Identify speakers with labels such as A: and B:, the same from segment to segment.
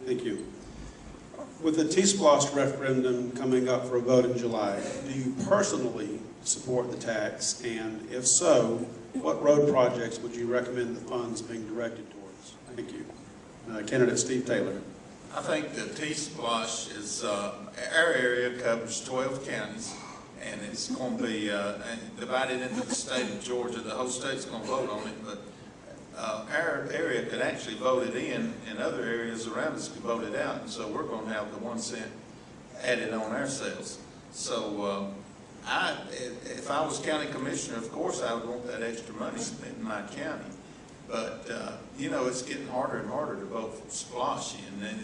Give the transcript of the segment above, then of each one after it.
A: Thank you. With the TSPLOST referendum coming up for a vote in July, do you personally support the tax? And if so, what road projects would you recommend the funds being directed towards? Thank you. Candidate Steve Taylor.
B: I think the TSPLOST is, our area covers 12 counties, and it's going to be divided into the state of Georgia. The whole state's going to vote on it, but our area could actually vote it in, and other areas around us could vote it out, and so we're going to have the 1 cent added on ourselves. So if I was county commissioner, of course I would want that extra money spent in my county. But, you know, it's getting harder and harder to vote for SPLOST,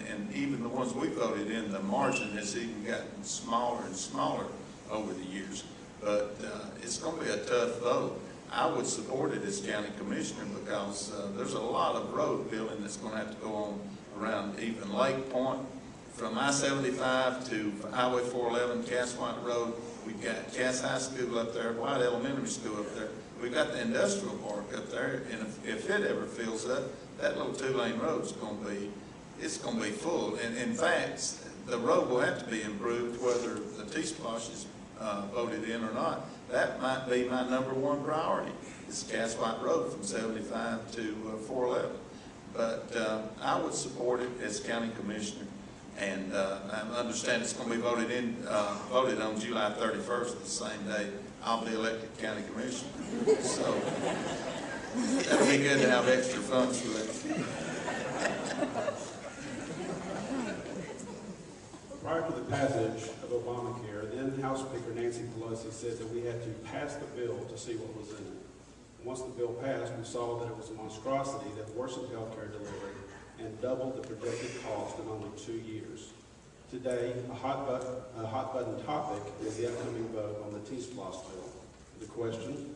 B: and even the ones we voted in, the margin has even gotten smaller and smaller over the years. But it's going to be a tough vote. I would support it as county commissioner because there's a lot of road building that's going to have to go on around even Lake Point, from I-75 to Highway 411, Cass White Road. We've got Cass High School up there, White Elementary School up there. We've got the industrial park up there, and if it ever fills up, that little 2-lane road is going to be full. And in fact, the road will have to be improved whether the TSPLOST is voted in or not. That might be my #1 priority. It's Cass White Road from 75 to 411. But I would support it as county commissioner, and I understand it's going to be voted on July 31st, the same day I'll be elected county commissioner. So that'll be good to have extra funds for that.
A: Prior to the passage of Obamacare, then House Speaker Nancy Pelosi said that we had to pass the bill to see what was in it. Once the bill passed, we saw that it was a monstrosity that worsened health care delivery and doubled the projected cost in only 2 years. Today, a hot button topic is the upcoming vote on the TSPLOST bill. The question,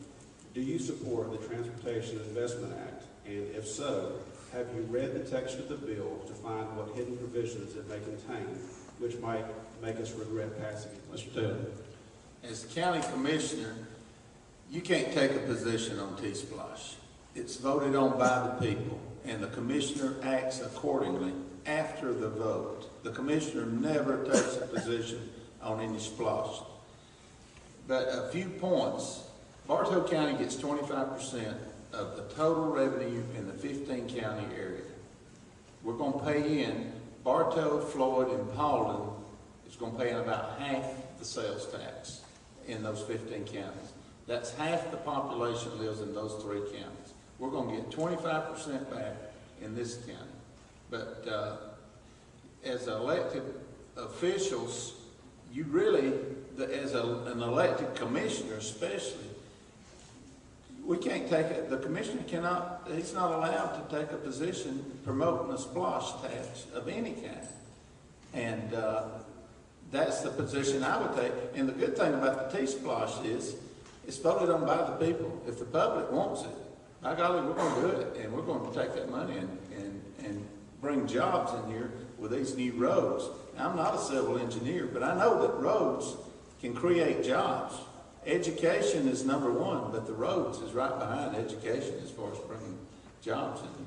A: do you support the Transportation Investment Act? And if so, have you read the text of the bill to find what hidden provisions it may contain, which might make us regret passing it? Mr. Taylor.
B: As county commissioner, you can't take a position on TSPLOST. It's voted on by the people, and the commissioner acts accordingly after the vote. The commissioner never takes a position on any SPLOST. But a few points. Bartow County gets 25% of the total revenue in the 15-county area. We're going to pay in, Bartow, Floyd, and Paulding is going to pay in about half the sales tax in those 15 counties. That's half the population lives in those 3 counties. We're going to get 25% back in this county. But as elected officials, you really, as an elected commissioner especially, we can't take it, the commissioner cannot, he's not allowed to take a position promoting a SPLOST tax of any kind. And that's the position I would take. And the good thing about the TSPLOST is it's voted on by the people. If the public wants it, by golly, we're going to do it. And we're going to take that money and bring jobs in here with these new roads. Now, I'm not a civil engineer, but I know that roads can create jobs. Education is #1, but the roads is right behind education as far as bringing jobs in here.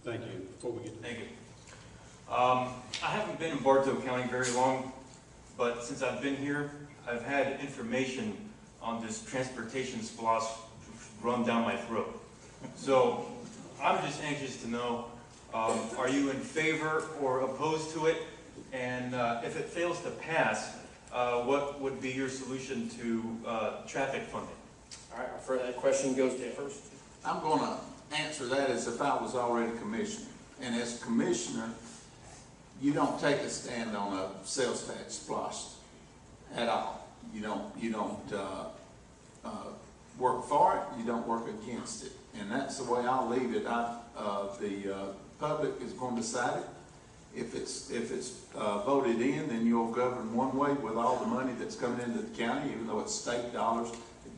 A: Thank you. Before we get to
C: Thank you. I haven't been in Bartow County very long, but since I've been here, I've had information on this transportation SPLOST run down my throat. So I'm just anxious to know, are you in favor or opposed to it? And if it fails to pass, what would be your solution to traffic funding?
D: All right, for that question goes to first.
B: I'm going to answer that as if I was already commissioner. And as commissioner, you don't take a stand on a sales tax SPLOST at all. You don't work for it. You don't work against it. And that's the way I'll leave it. The public is going to decide it. If it's voted in, then you'll govern one way with all the money that's coming into the county, even though it's state dollars.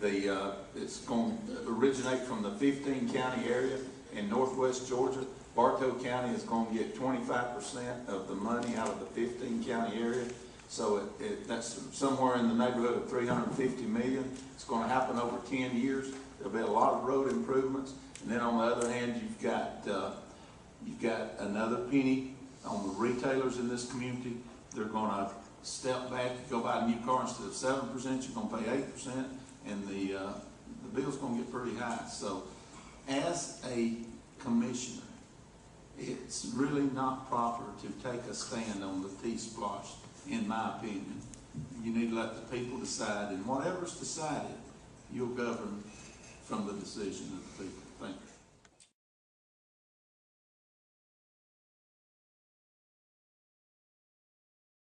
B: It's going to originate from the 15-county area in northwest Georgia. Bartow County is going to get 25% of the money out of the 15-county area. So that's somewhere in the neighborhood of $350 million. It's going to happen over 10 years. There'll be a lot of road improvements. And then on the other hand, you've got You've got another penny on the retailers in this community. They're gonna step back, you go buy a new car, instead of 7%, you're gonna pay 8%, and the bill's gonna get pretty high. So as a commissioner, it's really not proper to take a stand on the TSPLOST, in my opinion. You need to let the people decide, and whatever's decided, you'll govern from the decision of the people. Thank you.